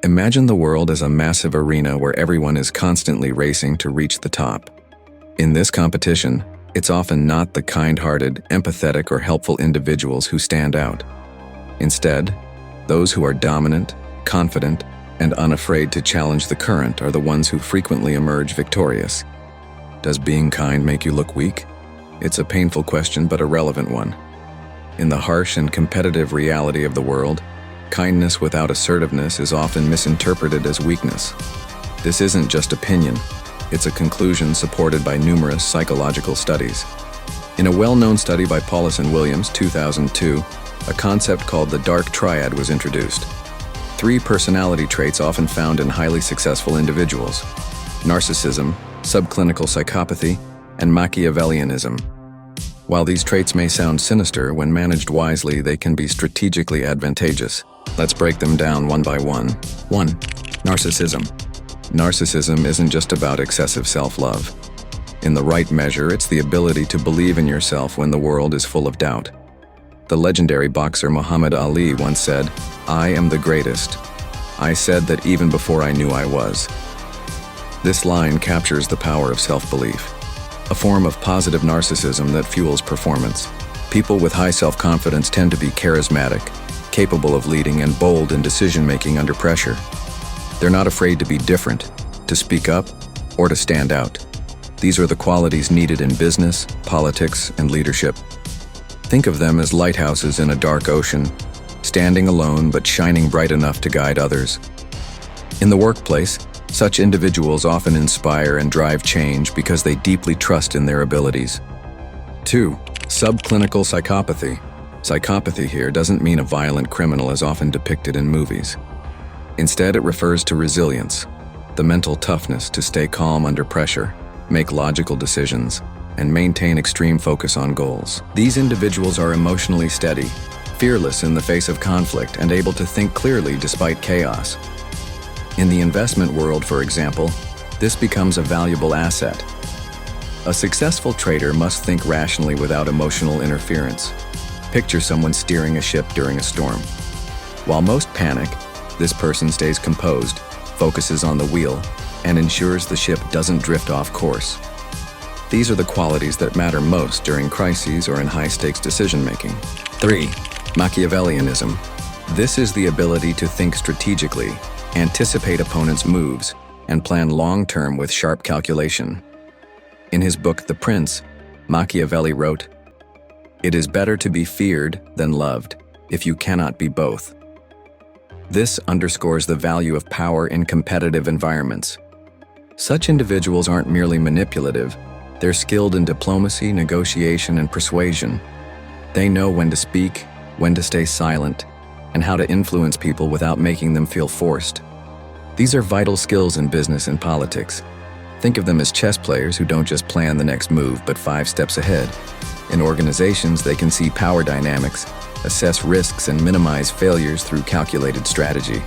Imagine the world as a massive arena where everyone is constantly racing to reach the top. In this competition, it's often not the kind-hearted, empathetic, or helpful individuals who stand out. Instead, those who are dominant, confident, and unafraid to challenge the current are the ones who frequently emerge victorious. Does being kind make you look weak? It's a painful question, but a relevant one. In the harsh and competitive reality of the world, kindness without assertiveness is often misinterpreted as weakness. This isn't just opinion, it's a conclusion supported by numerous psychological studies. In a well-known study by Paulus and Williams, 2002, a concept called the dark triad was introduced. 3 personality traits often found in highly successful individuals: narcissism, subclinical psychopathy, and Machiavellianism. While these traits may sound sinister, when managed wisely, they can be strategically advantageous. Let's break them down one by one. 1. Narcissism. Narcissism isn't just about excessive self-love. In the right measure, it's the ability to believe in yourself when the world is full of doubt. The legendary boxer Muhammad Ali once said, "I am the greatest. I said that even before I knew I was." This line captures the power of self-belief, a form of positive narcissism that fuels performance. People with high self-confidence tend to be charismatic, capable of leading, and bold in decision-making under pressure. They're not afraid to be different, to speak up, or to stand out. These are the qualities needed in business, politics, and leadership. Think of them as lighthouses in a dark ocean, standing alone but shining bright enough to guide others. In the workplace, such individuals often inspire and drive change because they deeply trust in their abilities. 2. Subclinical psychopathy. Psychopathy here doesn't mean a violent criminal as often depicted in movies. Instead, it refers to resilience, the mental toughness to stay calm under pressure, make logical decisions, and maintain extreme focus on goals. These individuals are emotionally steady, fearless in the face of conflict, and able to think clearly despite chaos. In the investment world, for example, this becomes a valuable asset. A successful trader must think rationally without emotional interference. Picture someone steering a ship during a storm. While most panic, this person stays composed, focuses on the wheel, and ensures the ship doesn't drift off course. These are the qualities that matter most during crises or in high-stakes decision-making. 3. Machiavellianism. This is the ability to think strategically, anticipate opponents' moves, and plan long-term with sharp calculation. In his book, The Prince, Machiavelli wrote, "It is better to be feared than loved, if you cannot be both." This underscores the value of power in competitive environments. Such individuals aren't merely manipulative, they're skilled in diplomacy, negotiation, and persuasion. They know when to speak, when to stay silent, and how to influence people without making them feel forced. These are vital skills in business and politics. Think of them as chess players who don't just plan the next move, but 5 steps ahead. In organizations, they can see power dynamics, assess risks, and minimize failures through calculated strategy.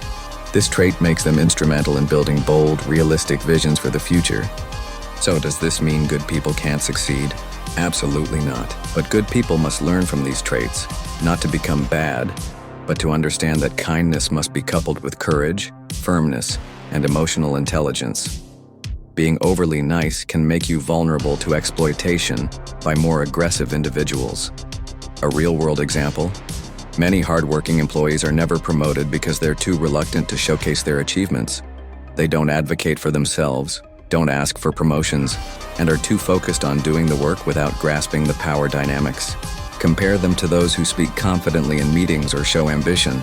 This trait makes them instrumental in building bold, realistic visions for the future. So does this mean good people can't succeed? Absolutely not. But good people must learn from these traits, not to become bad, but to understand that kindness must be coupled with courage, firmness, and emotional intelligence. Being overly nice can make you vulnerable to exploitation by more aggressive individuals. A real-world example: many hardworking employees are never promoted because they're too reluctant to showcase their achievements. They don't advocate for themselves, don't ask for promotions, and are too focused on doing the work without grasping the power dynamics. Compare them to those who speak confidently in meetings or show ambition.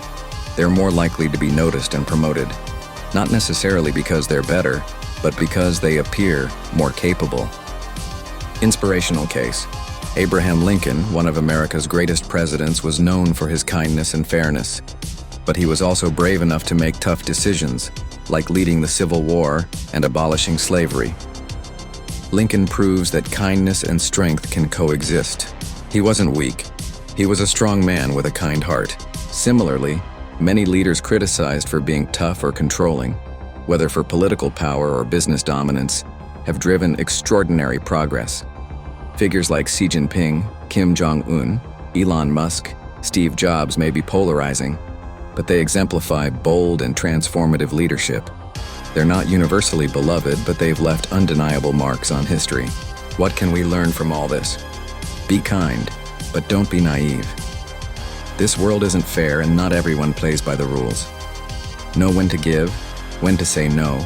They're more likely to be noticed and promoted, not necessarily because they're better, but because they appear more capable. Inspirational case: Abraham Lincoln, one of America's greatest presidents, was known for his kindness and fairness. But he was also brave enough to make tough decisions, like leading the Civil War and abolishing slavery. Lincoln proves that kindness and strength can coexist. He wasn't weak. He was a strong man with a kind heart. Similarly, many leaders criticized for being tough or controlling, whether for political power or business dominance, have driven extraordinary progress. Figures like Xi Jinping, Kim Jong-un, Elon Musk, Steve Jobs may be polarizing, but they exemplify bold and transformative leadership. They're not universally beloved, but they've left undeniable marks on history. What can we learn from all this? Be kind, but don't be naive. This world isn't fair, and not everyone plays by the rules. Know when to give, when to say no,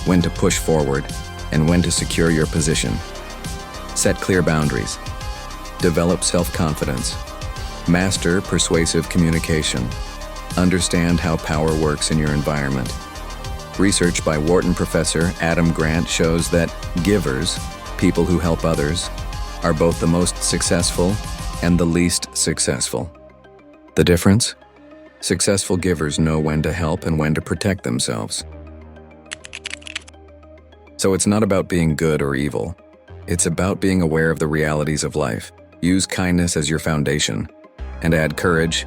when to push forward, and when to secure your position. Set clear boundaries. Develop self-confidence. Master persuasive communication. Understand how power works in your environment. Research by Wharton professor Adam Grant shows that givers, people who help others, are both the most successful and the least successful. The difference? Successful givers know when to help and when to protect themselves. So it's not about being good or evil. It's about being aware of the realities of life. Use kindness as your foundation, and add courage,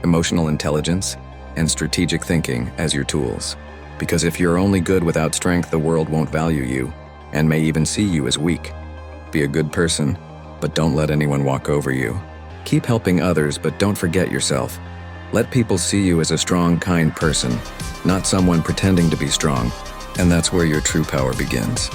emotional intelligence, and strategic thinking as your tools. Because if you're only good without strength, the world won't value you, and may even see you as weak. Be a good person, but don't let anyone walk over you. Keep helping others, but don't forget yourself. Let people see you as a strong, kind person, not someone pretending to be strong, and that's where your true power begins.